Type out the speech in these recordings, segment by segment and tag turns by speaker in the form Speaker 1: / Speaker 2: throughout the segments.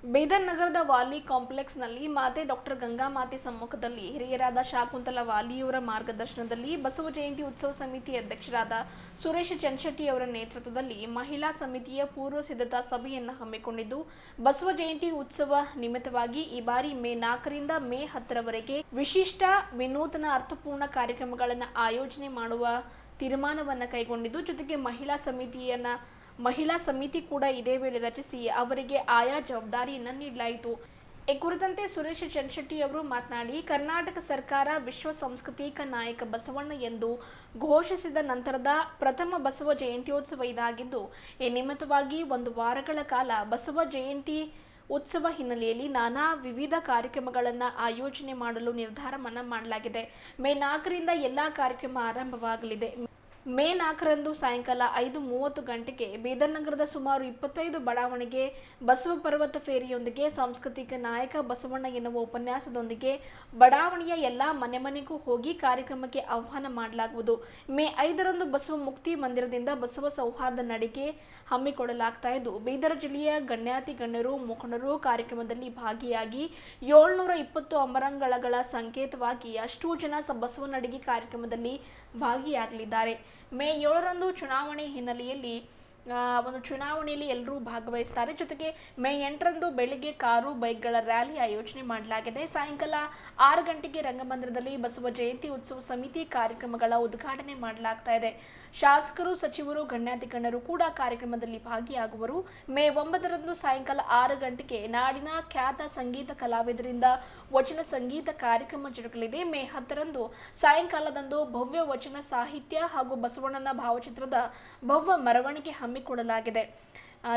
Speaker 1: ಬೀದರ್ ನಗರದ ವಾಲಿ ಕಾಂಪ್ಲೆಕ್ಸ್ನಲ್ಲಿ ಮಾತೆ ಡಾಕ್ಟರ್ ಗಂಗಾಮಾತೆ ಸಮ್ಮುಖದಲ್ಲಿ ಹಿರಿಯರಾದ ಶಾಕುಂತಲ ವಾಲಿಯವರ ಮಾರ್ಗದರ್ಶನದಲ್ಲಿ ಬಸವ ಜಯಂತಿ ಉತ್ಸವ ಸಮಿತಿ ಅಧ್ಯಕ್ಷರಾದ ಸುರೇಶ್ ಚನ್ಶೆಟ್ಟಿ ಅವರ ನೇತೃತ್ವದಲ್ಲಿ ಮಹಿಳಾ ಸಮಿತಿಯ ಪೂರ್ವ ಸಿದ್ಧತಾ ಸಭೆಯನ್ನು ಹಮ್ಮಿಕೊಂಡಿದ್ದು, ಬಸವ ಜಯಂತಿ ಉತ್ಸವ ನಿಮಿತ್ತವಾಗಿ ಈ ಬಾರಿ ಮೇ 4ರಿಂದ ಮೇ 10ರವರೆಗೆ ವಿಶಿಷ್ಟ ವಿನೂತನ ಅರ್ಥಪೂರ್ಣ ಕಾರ್ಯಕ್ರಮಗಳನ್ನು ಆಯೋಜನೆ ಮಾಡುವ ತೀರ್ಮಾನವನ್ನು ಕೈಗೊಂಡಿದ್ದು, ಜೊತೆಗೆ ಮಹಿಳಾ ಸಮಿತಿ ಕೂಡ ಇದೇ ವೇಳೆ ರಚಿಸಿ ಅವರಿಗೆ ಆಯಾ ಜವಾಬ್ದಾರಿಯನ್ನು ನೀಡಲಾಯಿತು. ಈ ಕುರಿತಂತೆ ಸುರೇಶ್ ಚನ್ಶೆಟ್ಟಿ ಅವರು ಮಾತನಾಡಿ, ಕರ್ನಾಟಕ ಸರ್ಕಾರ ವಿಶ್ವ ಸಾಂಸ್ಕೃತಿಕ ನಾಯಕ ಬಸವಣ್ಣ ಎಂದು ಘೋಷಿಸಿದ ನಂತರದ ಪ್ರಥಮ ಬಸವ ಜಯಂತ್ಯೋತ್ಸವ ಇದಾಗಿದ್ದು, ಈ ನಿಮಿತ್ತವಾಗಿ 1 ವಾರಗಳ ಕಾಲ ಬಸವ ಜಯಂತಿ ಉತ್ಸವ ಹಿನ್ನೆಲೆಯಲ್ಲಿ ನಾನಾ ವಿವಿಧ ಕಾರ್ಯಕ್ರಮಗಳನ್ನು ಆಯೋಜನೆ ಮಾಡಲು ನಿರ್ಧಾರವನ್ನು ಮಾಡಲಾಗಿದೆ. ಮೇ 4ರಿಂದ ಎಲ್ಲ ಕಾರ್ಯಕ್ರಮ ಆರಂಭವಾಗಲಿದೆ. ಮೇ 4ರಂದು ಸಾಯಂಕಾಲ 5:30 ಗಂಟೆಗೆ ಬೀದರ್ ನಗರದ ಸುಮಾರು 25 ಬಡಾವಣೆಗೆ ಬಸವ ಪರ್ವತ ಫೇರಿಯೊಂದಿಗೆ ಸಾಂಸ್ಕೃತಿಕ ನಾಯಕ ಬಸವಣ್ಣ ಎನ್ನುವ ಉಪನ್ಯಾಸದೊಂದಿಗೆ ಬಡಾವಣೆಯ ಎಲ್ಲ ಮನೆಗೂ ಹೋಗಿ ಕಾರ್ಯಕ್ರಮಕ್ಕೆ ಆಹ್ವಾನ ಮಾಡಲಾಗುವುದು. ಮೇ 5ರಂದು ಬಸವ ಮುಕ್ತಿ ಮಂದಿರದಿಂದ ಬಸವ ಸೌಹಾರ್ದ ನಡಿಗೆ ಹಮ್ಮಿಕೊಳ್ಳಲಾಗ್ತಾ ಇದ್ದು, ಬೀದರ್ ಜಿಲ್ಲೆಯ ಗಣ್ಯಾತಿ ಗಣ್ಯರು ಮುಖಂಡರು ಕಾರ್ಯಕ್ರಮದಲ್ಲಿ ಭಾಗಿಯಾಗಿ 720 ಅಮರಂಗಳಗಳ ಸಂಕೇತವಾಗಿ ಅಷ್ಟೂ ಜನ ಬಸವ ನಡಿಗೆ ಕಾರ್ಯಕ್ರಮದಲ್ಲಿ ಭಾಗಿಯಾಗಲಿದ್ದಾರೆ. ಮೇ 7ರಂದು ಚುನಾವಣೆ ಹಿನ್ನೆಲೆಯಲ್ಲಿ ಚುನಾವಣೆಯಲ್ಲಿ ಎಲ್ಲರೂ ಭಾಗವಹಿಸುತ್ತಾರೆ. ಜೊತೆಗೆ ಮೇ 8ರಂದು ಬೆಳಿಗ್ಗೆ ಕಾರು ಬೈಕ್ಗಳ ರ್ಯಾಲಿ ಆಯೋಜನೆ ಮಾಡಲಾಗಿದೆ. ಸಾಯಂಕಾಲ 6 ಗಂಟೆಗೆ ರಂಗಮಂದಿರದಲ್ಲಿ ಬಸವ ಜಯಂತಿ ಉತ್ಸವ ಸಮಿತಿ ಕಾರ್ಯಕ್ರಮಗಳ ಉದ್ಘಾಟನೆ ಮಾಡಲಾಗ್ತಾ ಇದೆ. ಶಾಸಕರು, ಸಚಿವರು, ಗಣ್ಯಾತಿ ಗಣ್ಯರು ಕೂಡ ಕಾರ್ಯಕ್ರಮದಲ್ಲಿ ಭಾಗಿಯಾಗುವರು. ಮೇ 9ರಂದು ಸಾಯಂಕಾಲ 6 ಗಂಟೆಗೆ ನಾಡಿನ ಖ್ಯಾತ ಸಂಗೀತ ಕಲಾವಿದರಿಂದ ವಚನ ಸಂಗೀತ ಕಾರ್ಯಕ್ರಮ ಜರುಗಲಿದೆ. ಮೇ 10ರಂದು ಸಾಯಂಕಾಲದಂದು ಭವ್ಯ ವಚನ ಸಾಹಿತ್ಯ ಹಾಗೂ ಬಸವಣ್ಣನ ಭಾವಚಿತ್ರದ ಭವ್ಯ ಮೆರವಣಿಗೆ ಹಮ್ಮಿಕೊಳ್ಳಲಾಗಿದೆ.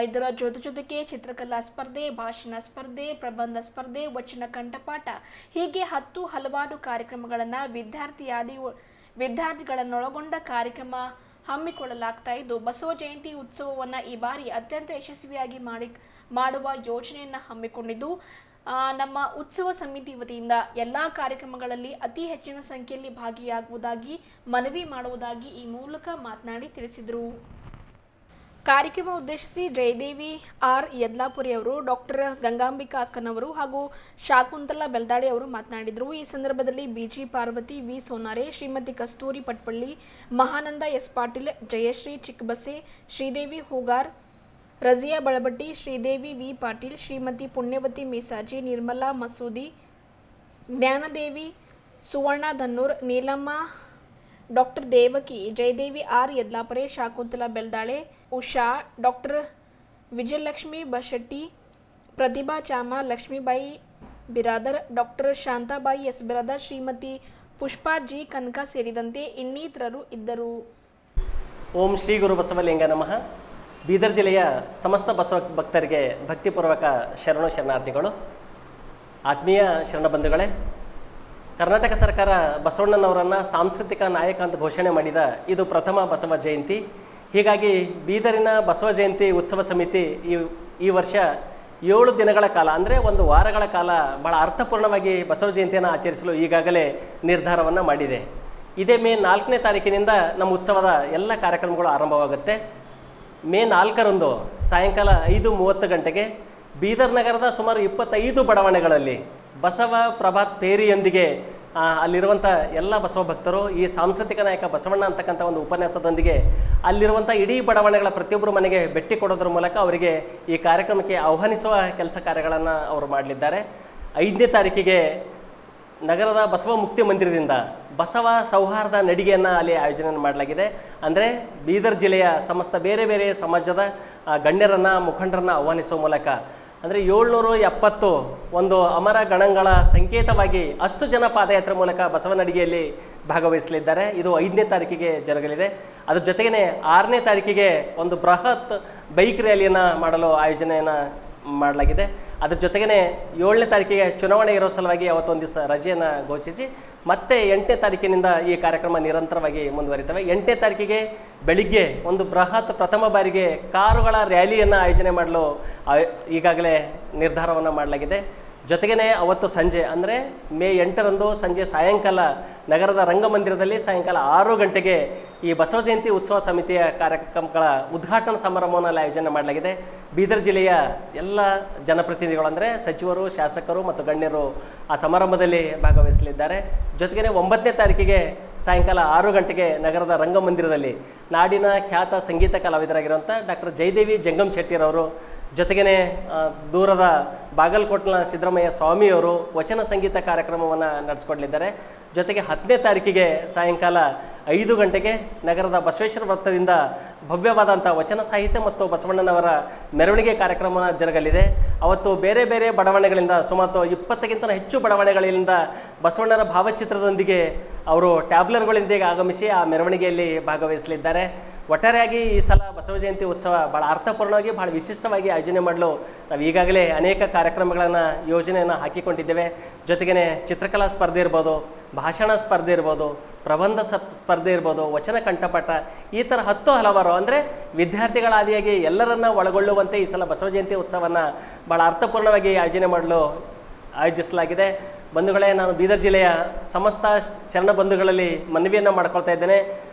Speaker 1: ಇದರ ಜೊತೆಗೆ ಚಿತ್ರಕಲಾ ಸ್ಪರ್ಧೆ, ಭಾಷಣ ಸ್ಪರ್ಧೆ, ಪ್ರಬಂಧ ಸ್ಪರ್ಧೆ, ವಚನ ಕಂಠಪಾಠ ಹೀಗೆ ಹಲವಾರು ಕಾರ್ಯಕ್ರಮಗಳನ್ನು ವಿದ್ಯಾರ್ಥಿಗಳನ್ನೊಳಗೊಂಡ ಕಾರ್ಯಕ್ರಮ ಹಮ್ಮಿಕೊಳ್ಳಲಾಗ್ತಾ ಇದ್ದು, ಬಸವ ಜಯಂತಿ ಉತ್ಸವವನ್ನು ಈ ಬಾರಿ ಅತ್ಯಂತ ಯಶಸ್ವಿಯಾಗಿ ಮಾಡುವ ಯೋಜನೆಯನ್ನು ಹಮ್ಮಿಕೊಂಡಿದ್ದು, ನಮ್ಮ ಉತ್ಸವ ಸಮಿತಿ ವತಿಯಿಂದ ಎಲ್ಲ ಕಾರ್ಯಕ್ರಮಗಳಲ್ಲಿ ಅತಿ ಹೆಚ್ಚಿನ ಸಂಖ್ಯೆಯಲ್ಲಿ ಭಾಗಿಯಾಗುವುದಾಗಿ ಮನವಿ ಮಾಡುವುದಾಗಿ ಈ ಮೂಲಕ ಮಾತನಾಡಿ ತಿಳಿಸಿದರು. ಕಾರ್ಯಕ್ರಮ ಉದ್ದೇಶಿಸಿ ಜಯದೇವಿ ಆರ್ ಯದ್ಲಾಪುರಿ ಅವರು, ಡಾಕ್ಟರ್ ಗಂಗಾಂಬಿಕಾ ಅಕ್ಕನವರು ಹಾಗೂ ಶಾಕುಂತಲಾ ಬೆಲ್ದಾಡೆ ಅವರು ಮಾತನಾಡಿದರು. ಈ ಸಂದರ್ಭದಲ್ಲಿ B G Parvathi, V Sonare, Shrimati Kasturi Patpalli, Mahananda S Patil, Jayashree Chikkabase, Shridevi Hoogar, Raziya Balabatti, Shridevi V Patil, Shrimati Punyavati Meesaji, Nirmala Masudi, Jnanadevi, Suvarna Dhannur, Neelamma, doctor Devaki, Jayadevi R Yadlapure, Shakuntala Beldale, Usha, doctor Vijayalakshmi Bashetti, Pratibha Chama, Lakshmibai Biradar, doctor Shantabai S Biradar, Shrimati Pushpa G Kanaka ಸೇರಿದಂತೆ ಇನ್ನಿತರರು ಇದ್ದರು.
Speaker 2: ಓಂ ಶ್ರೀ ಗುರು ಬಸವಲಿಂಗ ನಮಃ. ಬೀದರ್ ಜಿಲ್ಲೆಯ ಸಮಸ್ತ ಬಸವ ಭಕ್ತರಿಗೆ ಭಕ್ತಿಪೂರ್ವಕ ಶರಣಾರ್ಥಿಗಳು. ಆತ್ಮೀಯ ಶರಣಬಂಧುಗಳೇ, ಕರ್ನಾಟಕ ಸರ್ಕಾರ ಬಸವಣ್ಣನವರನ್ನು ಸಾಂಸ್ಕೃತಿಕ ನಾಯಕ ಅಂತ ಘೋಷಣೆ ಮಾಡಿದ ಇದು ಪ್ರಥಮ ಬಸವ ಜಯಂತಿ. ಹೀಗಾಗಿ ಬೀದರಿನ ಬಸವ ಜಯಂತಿ ಉತ್ಸವ ಸಮಿತಿ ಈ ವರ್ಷ 7 ದಿನಗಳ ಕಾಲ ಅಂದರೆ 1 ವಾರಗಳ ಕಾಲ ಭಾಳ ಅರ್ಥಪೂರ್ಣವಾಗಿ ಬಸವ ಜಯಂತಿಯನ್ನು ಆಚರಿಸಲು ಈಗಾಗಲೇ ನಿರ್ಧಾರವನ್ನು ಮಾಡಿದೆ. ಇದೇ ಮೇ 4ನೇ ತಾರೀಕಿನಿಂದ ನಮ್ಮ ಉತ್ಸವದ ಎಲ್ಲ ಕಾರ್ಯಕ್ರಮಗಳು ಆರಂಭವಾಗುತ್ತೆ. ಮೇ 4ರಂದು ಸಾಯಂಕಾಲ 5:30 ಗಂಟೆಗೆ ಬೀದರ್ ನಗರದ ಸುಮಾರು 25 ಬಡಾವಣೆಗಳಲ್ಲಿ ಬಸವ ಪ್ರಭಾತ್ ಫೇರಿಯೊಂದಿಗೆ ಅಲ್ಲಿರುವಂಥ ಎಲ್ಲ ಬಸವ ಭಕ್ತರು ಈ ಸಾಂಸ್ಕೃತಿಕ ನಾಯಕ ಬಸವಣ್ಣ ಅಂತಕ್ಕಂಥ ಒಂದು ಉಪನ್ಯಾಸದೊಂದಿಗೆ ಅಲ್ಲಿರುವಂಥ ಇಡೀ ಬಡಾವಣೆಗಳ ಪ್ರತಿಯೊಬ್ಬರ ಮನೆಗೆ ಭೇಟಿ ಕೊಡೋದ್ರ ಮೂಲಕ ಅವರಿಗೆ ಈ ಕಾರ್ಯಕ್ರಮಕ್ಕೆ ಆಹ್ವಾನಿಸುವ ಕೆಲಸ ಕಾರ್ಯಗಳನ್ನು ಅವರು ಮಾಡಲಿದ್ದಾರೆ. 5ನೇ ತಾರೀಕಿಗೆ ನಗರದ ಬಸವ ಮುಕ್ತಿ ಮಂದಿರದಿಂದ ಬಸವ ಸೌಹಾರ್ದ ನಡಿಗೆಯನ್ನು ಅಲ್ಲಿ ಆಯೋಜನೆ ಮಾಡಲಾಗಿದೆ. ಅಂದರೆ ಬೀದರ್ ಜಿಲ್ಲೆಯ ಸಮಸ್ತ ಬೇರೆ ಬೇರೆ ಸಮಾಜದ ಗಣ್ಯರನ್ನು, ಮುಖಂಡರನ್ನು ಆಹ್ವಾನಿಸುವ ಮೂಲಕ ಅಂದರೆ 770 ಒಂದು ಅಮರ ಗಣಗಳ ಸಂಕೇತವಾಗಿ ಅಷ್ಟು ಜನ ಪಾದಯಾತ್ರೆ ಮೂಲಕ ಬಸವನ ಅಡಿಗೆಯಲ್ಲಿ ಭಾಗವಹಿಸಲಿದ್ದಾರೆ. ಇದು 5ನೇ ತಾರೀಕಿಗೆ ಜರುಗಲಿದೆ. ಅದ್ರ ಜೊತೆಗೇ 6ನೇ ತಾರೀಕಿಗೆ ಒಂದು ಬೃಹತ್ ಬೈಕ್ ರ್ಯಾಲಿಯನ್ನು ಮಾಡಲು ಆಯೋಜನೆಯನ್ನು ಮಾಡಲಾಗಿದೆ. ಅದ್ರ ಜೊತೆಗೇ 7ನೇ ತಾರೀಕಿಗೆ ಚುನಾವಣೆ ಇರೋ ಸಲುವಾಗಿ ಅವತ್ತೊಂದು ದಿವಸ ರಜೆಯನ್ನು ಘೋಷಿಸಿ ಮತ್ತೆ 8ನೇ ತಾರೀಕಿನಿಂದ ಈ ಕಾರ್ಯಕ್ರಮ ನಿರಂತರವಾಗಿ ಮುಂದುವರಿತವೆ. 8ನೇ ತಾರೀಕಿಗೆ ಬೆಳಿಗ್ಗೆ ಒಂದು ಬೃಹತ್ ಪ್ರಥಮ ಬಾರಿಗೆ ಕಾರುಗಳ ರ್ಯಾಲಿಯನ್ನು ಆಯೋಜನೆ ಮಾಡಲು ಈಗಾಗಲೇ ನಿರ್ಧಾರವನ್ನು ಮಾಡಲಾಗಿದೆ. ಜೊತೆಗೇ ಅವತ್ತು ಸಂಜೆ ಅಂದರೆ ಮೇ 8ರಂದು ಸಂಜೆ ಸಾಯಂಕಾಲ ನಗರದ ರಂಗಮಂದಿರದಲ್ಲಿ ಸಾಯಂಕಾಲ 6 ಗಂಟೆಗೆ ಈ ಬಸವ ಜಯಂತಿ ಉತ್ಸವ ಸಮಿತಿಯ ಕಾರ್ಯಕ್ರಮಗಳ ಉದ್ಘಾಟನಾ ಸಮಾರಂಭವನ್ನು ಅಲ್ಲಿ ಆಯೋಜನೆ ಮಾಡಲಾಗಿದೆ. ಬೀದರ್ ಜಿಲ್ಲೆಯ ಎಲ್ಲ ಜನಪ್ರತಿನಿಧಿಗಳು ಅಂದರೆ ಸಚಿವರು, ಶಾಸಕರು ಮತ್ತು ಗಣ್ಯರು ಆ ಸಮಾರಂಭದಲ್ಲಿ ಭಾಗವಹಿಸಲಿದ್ದಾರೆ. ಜೊತೆಗೇ 9ನೇ ತಾರೀಕಿಗೆ ಸಾಯಂಕಾಲ 6 ಗಂಟೆಗೆ ನಗರದ ರಂಗಮಂದಿರದಲ್ಲಿ ನಾಡಿನ ಖ್ಯಾತ ಸಂಗೀತ ಕಲಾವಿದರಾಗಿರುವಂಥ ಡಾಕ್ಟರ್ ಜಯದೇವಿ ಜಂಗಮ್ ಶೆಟ್ಟಿರವರು, ಜೊತೆಗೇ ದೂರದ ಬಾಗಲಕೋಟ್ನ ಸಿದ್ದರಾಮಯ್ಯ ಸ್ವಾಮಿಯವರು ವಚನ ಸಂಗೀತ ಕಾರ್ಯಕ್ರಮವನ್ನು ನಡೆಸ್ಕೊಡ್ಲಿದ್ದಾರೆ. ಜೊತೆಗೆ 10ನೇ ತಾರೀಕಿಗೆ ಸಾಯಂಕಾಲ 5 ಗಂಟೆಗೆ ನಗರದ ಬಸವೇಶ್ವರ ವೃತ್ತದಿಂದ ಭವ್ಯವಾದಂಥ ವಚನ ಸಾಹಿತ್ಯ ಮತ್ತು ಬಸವಣ್ಣನವರ ಮೆರವಣಿಗೆ ಕಾರ್ಯಕ್ರಮ ಜರುಗಲಿದೆ. ಅವತ್ತು ಬೇರೆ ಬೇರೆ ಬಡಾವಣೆಗಳಿಂದ ಸುಮಾರು 20ಕ್ಕಿಂತ ಹೆಚ್ಚು ಬಡಾವಣೆಗಳಿಂದ ಬಸವಣ್ಣನ ಭಾವಚಿತ್ರದೊಂದಿಗೆ ಅವರು ಟ್ಯಾಬ್ಲರ್ಗಳೊಂದಿಗೆ ಆಗಮಿಸಿ ಆ ಮೆರವಣಿಗೆಯಲ್ಲಿ ಭಾಗವಹಿಸಲಿದ್ದಾರೆ. ಒಟ್ಟಾರೆಯಾಗಿ ಈ ಸಲ ಬಸವ ಜಯಂತಿ ಉತ್ಸವ ಭಾಳ ಅರ್ಥಪೂರ್ಣವಾಗಿ ಭಾಳ ವಿಶಿಷ್ಟವಾಗಿ ಆಯೋಜನೆ ಮಾಡಲು ನಾವು ಈಗಾಗಲೇ ಅನೇಕ ಕಾರ್ಯಕ್ರಮಗಳನ್ನು ಯೋಜನೆಯನ್ನು ಹಾಕಿಕೊಂಡಿದ್ದೇವೆ. ಜೊತೆಗೇ ಚಿತ್ರಕಲಾ ಸ್ಪರ್ಧೆ ಇರ್ಬೋದು, ಭಾಷಣ ಸ್ಪರ್ಧೆ ಇರ್ಬೋದು, ಪ್ರಬಂಧ ಸ್ಪರ್ಧೆ ಇರ್ಬೋದು, ವಚನ ಕಂಠಪಾಠ, ಈ ಥರ ಹಲವಾರು ಅಂದರೆ ವಿದ್ಯಾರ್ಥಿಗಳಾದಿಯಾಗಿ ಎಲ್ಲರನ್ನ ಒಳಗೊಳ್ಳುವಂತೆ ಈ ಸಲ ಬಸವ ಜಯಂತಿ ಉತ್ಸವವನ್ನು ಭಾಳ ಅರ್ಥಪೂರ್ಣವಾಗಿ ಆಯೋಜನೆ ಮಾಡಲು ಆಯೋಜಿಸಲಾಗಿದೆ. ಬಂಧುಗಳೇ, ನಾನು ಬೀದರ್ ಜಿಲ್ಲೆಯ ಸಮಸ್ತ ಶರಣ ಬಂಧುಗಳಲ್ಲಿ ಮನವಿಯನ್ನು ಮಾಡ್ಕೊಳ್ತಾ ಇದ್ದೇನೆ.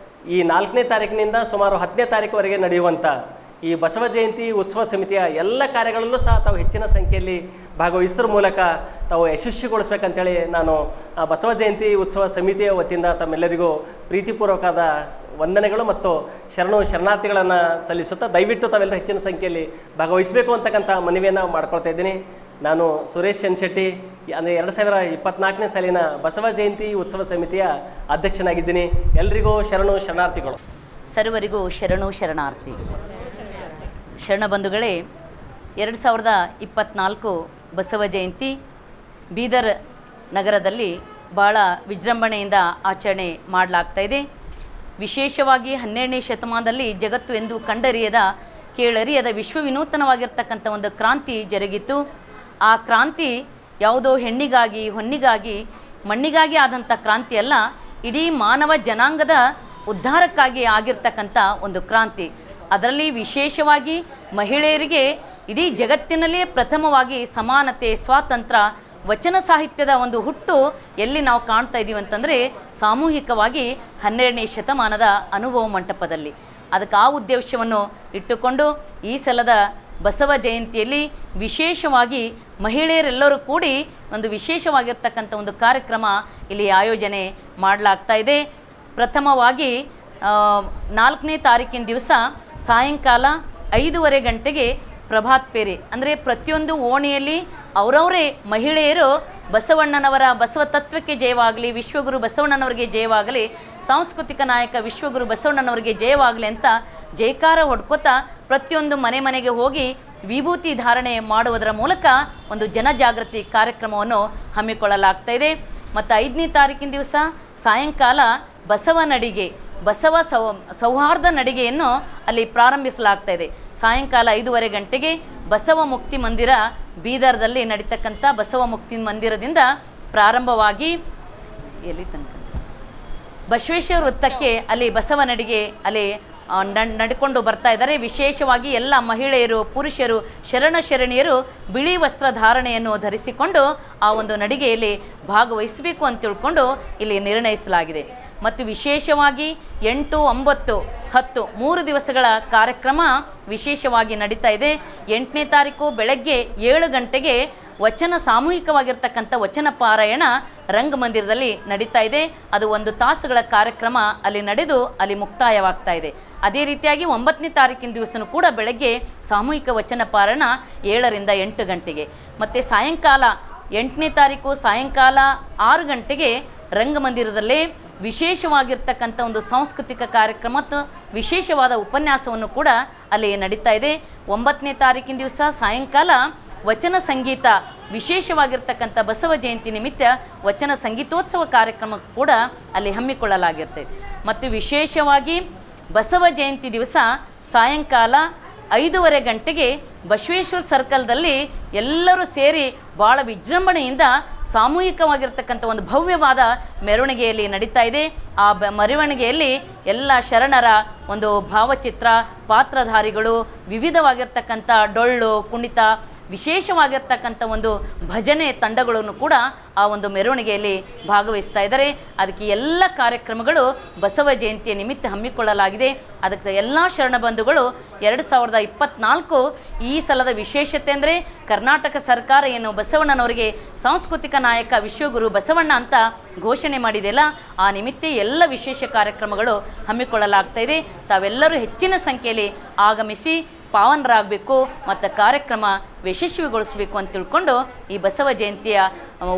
Speaker 2: ಈ 4ನೇ ತಾರೀಕಿನಿಂದ ಸುಮಾರು 10ನೇ ತಾರೀಕುವರೆಗೆ ನಡೆಯುವಂಥ ಈ ಬಸವ ಜಯಂತಿ ಉತ್ಸವ ಸಮಿತಿಯ ಎಲ್ಲ ಕಾರ್ಯಗಳಲ್ಲೂ ಸಹ ತಾವು ಹೆಚ್ಚಿನ ಸಂಖ್ಯೆಯಲ್ಲಿ ಭಾಗವಹಿಸೋದ್ರ ಮೂಲಕ ತಾವು ಯಶಸ್ವಿಗೊಳಿಸ್ಬೇಕಂತೇಳಿ ನಾನು ಬಸವ ಜಯಂತಿ ಉತ್ಸವ ಸಮಿತಿಯ ವತಿಯಿಂದ ತಮ್ಮೆಲ್ಲರಿಗೂ ಪ್ರೀತಿಪೂರ್ವಕವಾದ ವಂದನೆಗಳು ಮತ್ತು ಶರಣಾರ್ಥಿಗಳನ್ನು ಸಲ್ಲಿಸುತ್ತಾ ದಯವಿಟ್ಟು ತಾವೆಲ್ಲರೂ ಹೆಚ್ಚಿನ ಸಂಖ್ಯೆಯಲ್ಲಿ ಭಾಗವಹಿಸಬೇಕು ಅಂತಕ್ಕಂಥ ಮನವಿಯನ್ನು ಮಾಡ್ಕೊಳ್ತಾ ಇದ್ದೀನಿ. ನಾನು ಸುರೇಶ್ ಚನ್ಶೆಟ್ಟಿ, ಅಂದರೆ 2024ನೇ ಸಾಲಿನ ಬಸವ ಜಯಂತಿ ಉತ್ಸವ ಸಮಿತಿಯ ಅಧ್ಯಕ್ಷನಾಗಿದ್ದೀನಿ. ಎಲ್ರಿಗೂ ಶರಣಾರ್ಥಿಗಳು.
Speaker 3: ಸರ್ವರಿಗೂ ಶರಣಾರ್ಥಿ. ಶರಣ ಬಂಧುಗಳೇ, 2024 ಬಸವ ಜಯಂತಿ ಬೀದರ್ ನಗರದಲ್ಲಿ ಭಾಳ ವಿಜೃಂಭಣೆಯಿಂದ ಆಚರಣೆ ಮಾಡಲಾಗ್ತಾ ಇದೆ. ವಿಶೇಷವಾಗಿ 12ನೇ ಶತಮಾನದಲ್ಲಿ ಜಗತ್ತು ಎಂದು ಕಂಡರಿಯದ ಕೇಳರಿಯದ ವಿಶ್ವವಿನೂತನವಾಗಿರ್ತಕ್ಕಂಥ ಒಂದು ಕ್ರಾಂತಿ ಜರುಗಿತು. ಆ ಕ್ರಾಂತಿ ಯಾವುದೋ ಹೆಣ್ಣಿಗಾಗಿ ಹೊನ್ನಿಗಾಗಿ ಮಣ್ಣಿಗಾಗಿ ಆದಂಥ ಕ್ರಾಂತಿ ಅಲ್ಲ, ಇಡೀ ಮಾನವ ಜನಾಂಗದ ಉದ್ಧಾರಕ್ಕಾಗಿ ಆಗಿರ್ತಕ್ಕಂಥ ಒಂದು ಕ್ರಾಂತಿ. ಅದರಲ್ಲಿ ವಿಶೇಷವಾಗಿ ಮಹಿಳೆಯರಿಗೆ ಇಡೀ ಜಗತ್ತಿನಲ್ಲೇ ಪ್ರಥಮವಾಗಿ ಸಮಾನತೆ, ಸ್ವಾತಂತ್ರ್ಯ, ವಚನ ಸಾಹಿತ್ಯದ ಒಂದು ಹುಟ್ಟು ಎಲ್ಲಿ ನಾವು ಕಾಣ್ತಾ ಇದ್ದೀವಿ ಅಂತಂದರೆ ಸಾಮೂಹಿಕವಾಗಿ 12ನೇ ಶತಮಾನದ ಅನುಭವ ಮಂಟಪದಲ್ಲಿ. ಅದಕ್ಕೆ ಆ ಉದ್ದೇಶವನ್ನು ಇಟ್ಟುಕೊಂಡು ಈ ಸಲದ ಬಸವ ಜಯಂತಿಯಲ್ಲಿ ವಿಶೇಷವಾಗಿ ಮಹಿಳೆಯರೆಲ್ಲರೂ ಕೂಡಿ ಒಂದು ವಿಶೇಷವಾಗಿರ್ತಕ್ಕಂಥ ಒಂದು ಕಾರ್ಯಕ್ರಮ ಇಲ್ಲಿ ಆಯೋಜನೆ ಮಾಡಲಾಗ್ತಾ ಇದೆ. ಪ್ರಥಮವಾಗಿ 4ನೇ ತಾರೀಕಿನ ದಿವಸ ಸಾಯಂಕಾಲ 5:15 ಗಂಟೆಗೆ ಪ್ರಭಾತ್ ಪೇರೆ, ಅಂದರೆ ಪ್ರತಿಯೊಂದು ಓಣಿಯಲ್ಲಿ ಅವರವರೇ ಮಹಿಳೆಯರು ಬಸವಣ್ಣನವರ ಬಸವ ತತ್ವಕ್ಕೆ ಜಯವಾಗಲಿ, ವಿಶ್ವಗುರು ಬಸವಣ್ಣನವರಿಗೆ ಜಯವಾಗಲಿ, ಸಾಂಸ್ಕೃತಿಕ ನಾಯಕ ವಿಶ್ವಗುರು ಬಸವಣ್ಣನವರಿಗೆ ಜಯವಾಗಲಿ ಅಂತ ಜಯಕಾರ ಹೊಡ್ಕೋತಾ ಪ್ರತಿಯೊಂದು ಮನೆಗೆ ಹೋಗಿ ವಿಭೂತಿ ಧಾರಣೆ ಮಾಡುವುದರ ಮೂಲಕ ಒಂದು ಜನಜಾಗೃತಿ ಕಾರ್ಯಕ್ರಮವನ್ನು ಹಮ್ಮಿಕೊಳ್ಳಲಾಗ್ತಾ ಇದೆ. ಮತ್ತು 5ನೇ ತಾರೀಕಿನ ದಿವಸ ಸಾಯಂಕಾಲ ಬಸವ ನಡಿಗೆ, ಬಸವ ಸೌಹಾರ್ದ ನಡಿಗೆಯನ್ನು ಅಲ್ಲಿ ಪ್ರಾರಂಭಿಸಲಾಗ್ತಾ ಇದೆ. ಸಾಯಂಕಾಲ 5:15 ಗಂಟೆಗೆ ಬಸವ ಮುಕ್ತಿ ಮಂದಿರ ಬೀದರ್ದಲ್ಲಿ ನಡೀತಕ್ಕಂಥ ಬಸವ ಮುಕ್ತಿ ಮಂದಿರದಿಂದ ಪ್ರಾರಂಭವಾಗಿ ಎಲ್ಲಿ ತನಕ ಬಸವೇಶ್ವರ ವೃತ್ತಕ್ಕೆ ಅಲ್ಲಿ ಬಸವ ನಡಿಗೆ ಅಲ್ಲಿ ನಡ್ಕೊಂಡು ಬರ್ತಾ ಇದ್ದಾರೆ. ವಿಶೇಷವಾಗಿ ಎಲ್ಲ ಮಹಿಳೆಯರು, ಪುರುಷರು, ಶರಣಿಯರು ಬಿಳಿ ವಸ್ತ್ರ ಧಾರಣೆಯನ್ನು ಧರಿಸಿಕೊಂಡು ಆ ಒಂದು ನಡಿಗೆಯಲ್ಲಿ ಭಾಗವಹಿಸಬೇಕು ಅಂತ ತಿಳ್ಕೊಂಡು ಇಲ್ಲಿ ನಿರ್ಣಯಿಸಲಾಗಿದೆ. ಮತ್ತು ವಿಶೇಷವಾಗಿ 8, 9, 10 3 ದಿವಸಗಳ ಕಾರ್ಯಕ್ರಮ ವಿಶೇಷವಾಗಿ ನಡೀತಾ ಇದೆ. 8ನೇ ತಾರೀಕು ಬೆಳಗ್ಗೆ 7 ಗಂಟೆಗೆ ವಚನ ಸಾಮೂಹಿಕವಾಗಿರ್ತಕ್ಕಂಥ ವಚನ ಪಾರಾಯಣ ರಂಗಮಂದಿರದಲ್ಲಿ ನಡೀತಾ ಇದೆ. ಅದು 1 ತಾಸುಗಳ ಕಾರ್ಯಕ್ರಮ ಅಲ್ಲಿ ನಡೆದು ಅಲ್ಲಿ ಮುಕ್ತಾಯವಾಗ್ತಾ ಇದೆ. ಅದೇ ರೀತಿಯಾಗಿ 9ನೇ ತಾರೀಕಿನ ದಿವಸನೂ ಕೂಡ ಬೆಳಗ್ಗೆ ಸಾಮೂಹಿಕ ವಚನ ಪಾರಾಯಣ 7ರಿಂದ 8 ಗಂಟೆಗೆ. ಮತ್ತು ಸಾಯಂಕಾಲ 8ನೇ ತಾರೀಕು ಸಾಯಂಕಾಲ 6 ಗಂಟೆಗೆ ರಂಗಮಂದಿರದಲ್ಲೇ ವಿಶೇಷವಾಗಿರ್ತಕ್ಕಂಥ ಒಂದು ಸಾಂಸ್ಕೃತಿಕ ಕಾರ್ಯಕ್ರಮ ಮತ್ತು ವಿಶೇಷವಾದ ಉಪನ್ಯಾಸವನ್ನು ಕೂಡ ಅಲ್ಲಿ ನಡೀತಾ ಇದೆ. 9ನೇ ತಾರೀಕಿನ ದಿವಸ ಸಾಯಂಕಾಲ ವಚನ ಸಂಗೀತ, ವಿಶೇಷವಾಗಿರ್ತಕ್ಕಂಥ ಬಸವ ಜಯಂತಿ ನಿಮಿತ್ತ ವಚನ ಸಂಗೀತೋತ್ಸವ ಕಾರ್ಯಕ್ರಮ ಕೂಡ ಅಲ್ಲಿ ಹಮ್ಮಿಕೊಳ್ಳಲಾಗಿರ್ತದೆ. ಮತ್ತು ವಿಶೇಷವಾಗಿ ಬಸವ ಜಯಂತಿ ದಿವಸ ಸಾಯಂಕಾಲ 5:15 ಗಂಟೆಗೆ ಬಸವೇಶ್ವರ ಸರ್ಕಲ್ದಲ್ಲಿ ಎಲ್ಲರೂ ಸೇರಿ ಭಾಳ ವಿಜೃಂಭಣೆಯಿಂದ ಸಾಮೂಹಿಕವಾಗಿರ್ತಕ್ಕಂಥ ಒಂದು ಭವ್ಯವಾದ ಮೆರವಣಿಗೆಯಲ್ಲಿ ನಡೀತಾ ಇದೆ. ಆ ಮೆರವಣಿಗೆಯಲ್ಲಿ ಎಲ್ಲ ಶರಣರ ಒಂದು ಭಾವಚಿತ್ರ, ಪಾತ್ರಧಾರಿಗಳು, ವಿವಿಧವಾಗಿರ್ತಕ್ಕಂಥ ಡೊಳ್ಳು ಕುಣಿತ, ವಿಶೇಷವಾಗಿರ್ತಕ್ಕಂಥ ಒಂದು ಭಜನೆ ತಂಡಗಳನ್ನು ಕೂಡ ಆ ಒಂದು ಮೆರವಣಿಗೆಯಲ್ಲಿ ಭಾಗವಹಿಸ್ತಾ ಇದ್ದಾರೆ. ಅದಕ್ಕೆ ಎಲ್ಲ ಕಾರ್ಯಕ್ರಮಗಳು ಬಸವ ಜಯಂತಿಯ ನಿಮಿತ್ತ ಹಮ್ಮಿಕೊಳ್ಳಲಾಗಿದೆ. ಅದಕ್ಕೆ ಎಲ್ಲ ಶರಣ ಬಂಧುಗಳು 2024 ಈ ಸಲದ ವಿಶೇಷತೆ ಅಂದರೆ ಕರ್ನಾಟಕ ಸರ್ಕಾರ ಏನು ಬಸವಣ್ಣನವರಿಗೆ ಸಾಂಸ್ಕೃತಿಕ ನಾಯಕ ವಿಶ್ವಗುರು ಬಸವಣ್ಣ ಅಂತ ಘೋಷಣೆ ಮಾಡಿದೆಯಲ್ಲ, ಆ ನಿಮಿತ್ತ ಎಲ್ಲ ವಿಶೇಷ ಕಾರ್ಯಕ್ರಮಗಳು ಹಮ್ಮಿಕೊಳ್ಳಲಾಗ್ತಾ ಇದೆ. ತಾವೆಲ್ಲರೂ ಹೆಚ್ಚಿನ ಸಂಖ್ಯೆಯಲ್ಲಿ ಆಗಮಿಸಿ ಪಾವನರಾಗಬೇಕು ಮತ್ತು ಕಾರ್ಯಕ್ರಮ ಯಶಸ್ವಿಗೊಳಿಸಬೇಕು ಅಂತ ತಿಳ್ಕೊಂಡು ಈ ಬಸವ ಜಯಂತಿಯ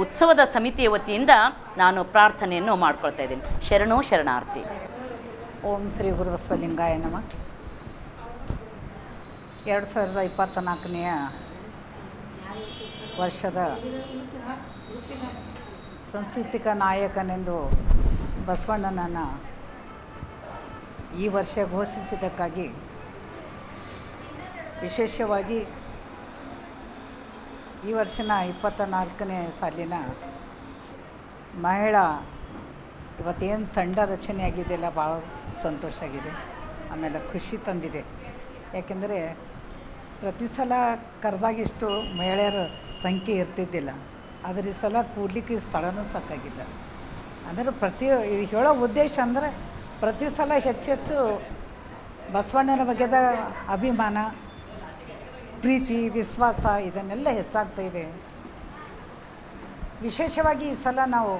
Speaker 3: ಉತ್ಸವದ ಸಮಿತಿಯ ವತಿಯಿಂದ ನಾನು ಪ್ರಾರ್ಥನೆಯನ್ನು ಮಾಡ್ಕೊಳ್ತಾ ಇದ್ದೀನಿ. ಶರಣೋ ಶರಣಾರ್ಥಿ.
Speaker 4: ಓಂ ಶ್ರೀ ಗುರು ಬಸವಲಿಂಗಾಯ ನಮಃ. 2024ನೇ ವರ್ಷದ ಸಾಂಸ್ಕೃತಿಕ ನಾಯಕನೆಂದು ಬಸವಣ್ಣನನ್ನು ಈ ವರ್ಷ ಘೋಷಿಸಿದ್ದಕ್ಕಾಗಿ ವಿಶೇಷವಾಗಿ ಈ ವರ್ಷನ 24ನೇ ಸಾಲಿನ ಮಹಿಳಾ ಇವತ್ತೇನು ತಂಡ ರಚನೆ ಆಗಿದೆಯಲ್ಲ, ಭಾಳ ಸಂತೋಷ ಆಗಿದೆ. ಆಮೇಲೆ ಖುಷಿ ತಂದಿದೆ. ಯಾಕೆಂದರೆ ಪ್ರತಿ ಸಲ ಕರೆದಾಗಿಷ್ಟು ಮಹಿಳೆಯರ ಸಂಖ್ಯೆ ಇರ್ತಿದ್ದಿಲ್ಲ. ಆದರೆ ಈ ಸಲ ಕೂಡ್ಲಿಕ್ಕೆ ಸ್ಥಳನೂ ಸಾಕಾಗಿಲ್ಲ. ಅಂದರೆ ಹೇಳೋ ಉದ್ದೇಶ ಅಂದರೆ ಪ್ರತಿ ಸಲ ಹೆಚ್ಚೆಚ್ಚು ಬಸವಣ್ಣನ ಬಗ್ಗೆದ ಅಭಿಮಾನ, ಪ್ರೀತಿ, ವಿಶ್ವಾಸ ಇದನ್ನೆಲ್ಲ ಹೆಚ್ಚಾಗ್ತಾಯಿದೆ. ವಿಶೇಷವಾಗಿ ಈ ಸಲ ನಾವು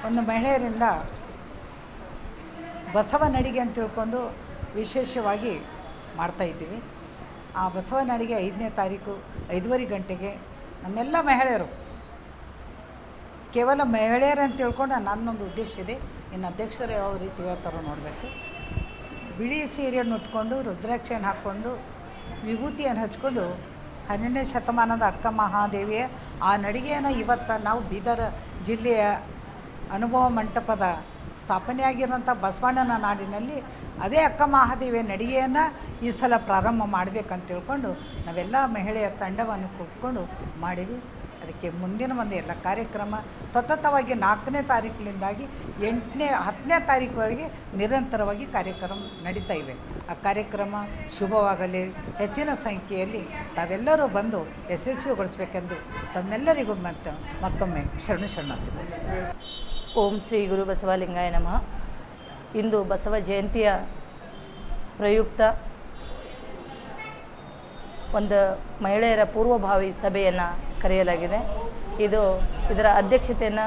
Speaker 4: ಒಂದು ಮಹಿಳೆಯರಿಂದ ಬಸವ ನಡಿಗೆ ಅಂತ ತಿಳ್ಕೊಂಡು ವಿಶೇಷವಾಗಿ ಮಾಡ್ತಾಯಿದ್ದೀವಿ. ಆ ಬಸವ ನಡಿಗೆ 5ನೇ ತಾರೀಕು 5:30 ಗಂಟೆಗೆ ನಮ್ಮೆಲ್ಲ ಮಹಿಳೆಯರು, ಕೇವಲ ಮಹಿಳೆಯರು ಅಂತ ತಿಳ್ಕೊಂಡು ನನ್ನೊಂದು ಉದ್ದೇಶ ಇದೆ. ಇನ್ನು ಅಧ್ಯಕ್ಷರು ಯಾವ ರೀತಿ ಹೇಳ್ತಾರೋ ನೋಡಬೇಕು. ಬಿಳಿ ಸೀರೆಯನ್ನು ಉಟ್ಕೊಂಡು ರುದ್ರಾಕ್ಷಿಯನ್ನು ಹಾಕ್ಕೊಂಡು ವಿಭೂತಿಯನ್ನು ಹಚ್ಕೊಂಡು 12ನೇ ಶತಮಾನದ ಅಕ್ಕ ಮಹಾದೇವಿಯ ಆ ನಡಿಗೆಯನ್ನು ಇವತ್ತು ನಾವು ಬೀದರ್ ಜಿಲ್ಲೆಯ ಅನುಭವ ಮಂಟಪದ ಸ್ಥಾಪನೆಯಾಗಿರುವಂಥ ಬಸವಣ್ಣನ ನಾಡಿನಲ್ಲಿ ಅದೇ ಅಕ್ಕ ಮಹಾದೇವಿಯ ನಡಿಗೆಯನ್ನು ಈ ಸಲ ಪ್ರಾರಂಭ ಮಾಡಬೇಕಂತ ತಿಳ್ಕೊಂಡು ನಾವೆಲ್ಲ ಮಹಿಳೆಯ ತಂಡವನ್ನು ಕೂತ್ಕೊಂಡು ಮಾಡೀವಿ. ಅದಕ್ಕೆ ಮುಂದಿನ ಒಂದು ಎಲ್ಲ ಕಾರ್ಯಕ್ರಮ ಸತತವಾಗಿ 4ನೇ ತಾರೀಕಿನಿಂದಾಗಿ 10ನೇ ತಾರೀಕುವರೆಗೆ ನಿರಂತರವಾಗಿ ಕಾರ್ಯಕ್ರಮ ನಡೀತಾ ಇವೆ. ಆ ಕಾರ್ಯಕ್ರಮ ಶುಭವಾಗಲಿ, ಹೆಚ್ಚಿನ ಸಂಖ್ಯೆಯಲ್ಲಿ ತಾವೆಲ್ಲರೂ ಬಂದು ಯಶಸ್ವಿಗೊಳಿಸಬೇಕೆಂದು ತಮ್ಮೆಲ್ಲರಿಗೂ ಮತ್ತೊಮ್ಮೆ ಶರಣಾರ್ಥಿಗಳು.
Speaker 3: ಓಂ ಶ್ರೀ ಗುರು ಬಸವಲಿಂಗಾಯ ನಮಃ. ಇಂದು ಬಸವ ಜಯಂತಿಯ ಪ್ರಯುಕ್ತ ಒಂದು ಮಹಿಳೆಯರ ಪೂರ್ವಭಾವಿ ಸಭೆಯನ್ನು ಕರೆಯಲಾಗಿದೆ. ಇದರ ಅಧ್ಯಕ್ಷತೆಯನ್ನು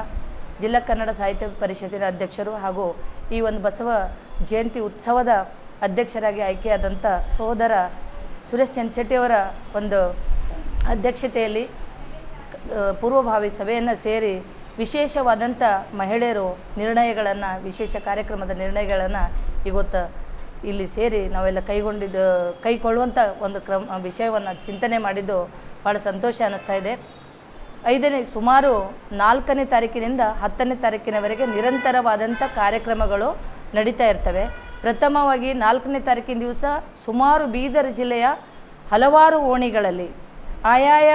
Speaker 3: ಜಿಲ್ಲಾ ಕನ್ನಡ ಸಾಹಿತ್ಯ ಪರಿಷತ್ತಿನ ಅಧ್ಯಕ್ಷರು ಹಾಗೂ ಈ ಒಂದು ಬಸವ ಜಯಂತಿ ಉತ್ಸವದ ಅಧ್ಯಕ್ಷರಾಗಿ ಆಯ್ಕೆಯಾದಂಥ ಸಹೋದರ ಸುರೇಶ್ ಚನ್ಶೆಟ್ಟಿಯವರ ಒಂದು ಅಧ್ಯಕ್ಷತೆಯಲ್ಲಿ ಪೂರ್ವಭಾವಿ ಸಭೆಯನ್ನು ಸೇರಿ ವಿಶೇಷವಾದಂಥ ಮಹಿಳೆಯರು ನಿರ್ಣಯಗಳನ್ನು, ವಿಶೇಷ ಕಾರ್ಯಕ್ರಮದ ನಿರ್ಣಯಗಳನ್ನು ಇವತ್ತು ಇಲ್ಲಿ ಸೇರಿ ನಾವೆಲ್ಲ ಕೈಗೊಳ್ಳುವಂಥ ಒಂದು ವಿಷಯವನ್ನು ಚಿಂತನೆ ಮಾಡಿದ್ದು ಭಾಳ ಸಂತೋಷ ಅನ್ನಿಸ್ತಾ ಇದೆ. ಸುಮಾರು 4ನೇ ತಾರೀಕಿನಿಂದ 10ನೇ ತಾರೀಕಿನವರೆಗೆ ನಿರಂತರವಾದಂಥ ಕಾರ್ಯಕ್ರಮಗಳು ನಡೀತಾ ಇರ್ತವೆ. ಪ್ರಥಮವಾಗಿ 4ನೇ ತಾರೀಕಿನ ದಿವಸ ಸುಮಾರು ಬೀದರ್ ಜಿಲ್ಲೆಯ ಹಲವಾರು ಓಣಿಗಳಲ್ಲಿ ಆಯಾಯ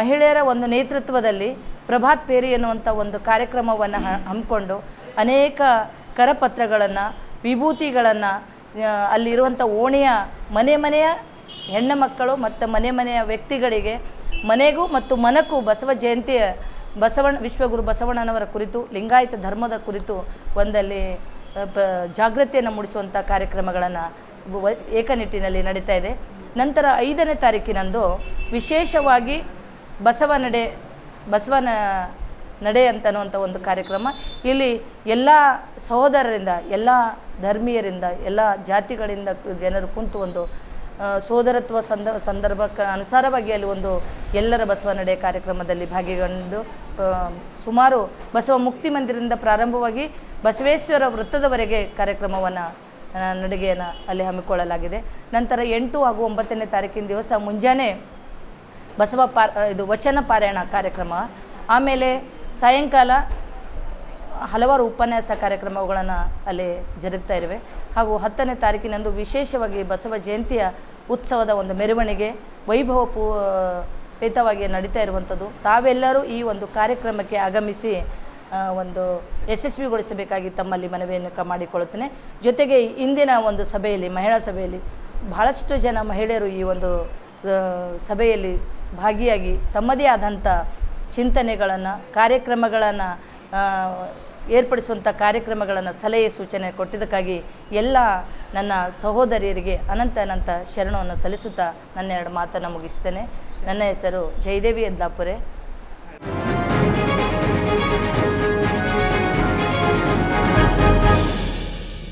Speaker 3: ಮಹಿಳೆಯರ ಒಂದು ನೇತೃತ್ವದಲ್ಲಿ ಪ್ರಭಾತ್ ಪೇರಿ ಎನ್ನುವಂಥ ಒಂದು ಕಾರ್ಯಕ್ರಮವನ್ನು ಹಮ್ಮಿಕೊಂಡು ಅನೇಕ ಕರಪತ್ರಗಳನ್ನು, ವಿಭೂತಿಗಳನ್ನು ಅಲ್ಲಿರುವಂಥ ಓಣಿಯ ಮನೆಯ ಹೆಣ್ಣು ಮಕ್ಕಳು ಮತ್ತು ಮನೆಯ ವ್ಯಕ್ತಿಗಳಿಗೆ ಮನೆಗೂ ಮತ್ತು ಮನಕ್ಕೂ ಬಸವ ಜಯಂತಿಯ ವಿಶ್ವಗುರು ಬಸವಣ್ಣನವರ ಕುರಿತು, ಲಿಂಗಾಯತ ಧರ್ಮದ ಕುರಿತು ಒಂದಲ್ಲಿ ಜಾಗೃತಿಯನ್ನು ಮೂಡಿಸುವಂಥ ಕಾರ್ಯಕ್ರಮಗಳನ್ನು ಏಕನಿಟ್ಟಿನಲ್ಲಿ ನಡೀತಾ ಇದೆ. ನಂತರ 5ನೇ ತಾರೀಕಿನಂದು ವಿಶೇಷವಾಗಿ ಬಸವನ ನಡೆ ಅಂತನ್ನುವಂಥ ಒಂದು ಕಾರ್ಯಕ್ರಮ. ಇಲ್ಲಿ ಎಲ್ಲ ಸಹೋದರರಿಂದ, ಎಲ್ಲ ಧರ್ಮೀಯರಿಂದ, ಎಲ್ಲ ಜಾತಿಗಳಿಂದ ಜನರು ಕುಂತು ಒಂದು ಸೋದರತ್ವ ಸಂದರ್ಭಕ್ಕೆ ಅನುಸಾರವಾಗಿ ಅಲ್ಲಿ ಒಂದು ಎಲ್ಲರ ಬಸವ ನಡೆ ಕಾರ್ಯಕ್ರಮದಲ್ಲಿ ಭಾಗಿಗೊಂಡು ಸುಮಾರು ಬಸವ ಮುಕ್ತಿ ಮಂದಿರದಿಂದ ಪ್ರಾರಂಭವಾಗಿ ಬಸವೇಶ್ವರ ವೃತ್ತದವರೆಗೆ ಕಾರ್ಯಕ್ರಮವನ್ನು ನಡಿಗೆಯನ್ನು ಅಲ್ಲಿ ಹಮ್ಮಿಕೊಳ್ಳಲಾಗಿದೆ. ನಂತರ 8 ಹಾಗೂ 9ನೇ ತಾರೀಕಿನ ದಿವಸ ಮುಂಜಾನೆ ವಚನ ಪಾರಾಯಣ ಕಾರ್ಯಕ್ರಮ, ಆಮೇಲೆ ಸಾಯಂಕಾಲ ಹಲವಾರು ಉಪನ್ಯಾಸ ಕಾರ್ಯಕ್ರಮಗಳನ್ನು ಅಲ್ಲಿ ಜರುಗ್ತಾ ಇರುವೆ. ಹಾಗೂ 10ನೇ ತಾರೀಕಿನಂದು ವಿಶೇಷವಾಗಿ ಬಸವ ಜಯಂತಿಯ ಉತ್ಸವದ ಒಂದು ಮೆರವಣಿಗೆ ವೈಭವಪೇತವಾಗಿ ನಡೀತಾ ಇರುವಂಥದ್ದು. ತಾವೆಲ್ಲರೂ ಈ ಒಂದು ಕಾರ್ಯಕ್ರಮಕ್ಕೆ ಆಗಮಿಸಿ ಒಂದು ಯಶಸ್ವಿಗೊಳಿಸಬೇಕಾಗಿ ತಮ್ಮಲ್ಲಿ ಮನವಿಯನ್ನು ಮಾಡಿಕೊಳ್ಳುತ್ತೇನೆ. ಜೊತೆಗೆ ಇಂದಿನ ಒಂದು ಸಭೆಯಲ್ಲಿ, ಮಹಿಳಾ ಸಭೆಯಲ್ಲಿ ಬಹಳಷ್ಟು ಜನ ಮಹಿಳೆಯರು ಈ ಒಂದು ಸಭೆಯಲ್ಲಿ
Speaker 5: ಭಾಗಿಯಾಗಿ ತಮ್ಮದೇ ಆದಂಥ ಚಿಂತನೆಗಳನ್ನು ಕಾರ್ಯಕ್ರಮಗಳನ್ನು ಏರ್ಪಡಿಸುವಂಥ ಕಾರ್ಯಕ್ರಮಗಳನ್ನು ಸಲಹೆ ಸೂಚನೆ ಕೊಟ್ಟಿದ್ದಕ್ಕಾಗಿ ಎಲ್ಲ ನನ್ನ ಸಹೋದರಿಯರಿಗೆ ಅನಂತ ಶರಣವನ್ನು ಸಲ್ಲಿಸುತ್ತಾ ನನ್ನ 2 ಮಾತನ್ನು ಮುಗಿಸ್ತೇನೆ. ನನ್ನ ಹೆಸರು ಜಯದೇವಿ ಯದ್ಲಾಪುರೆ.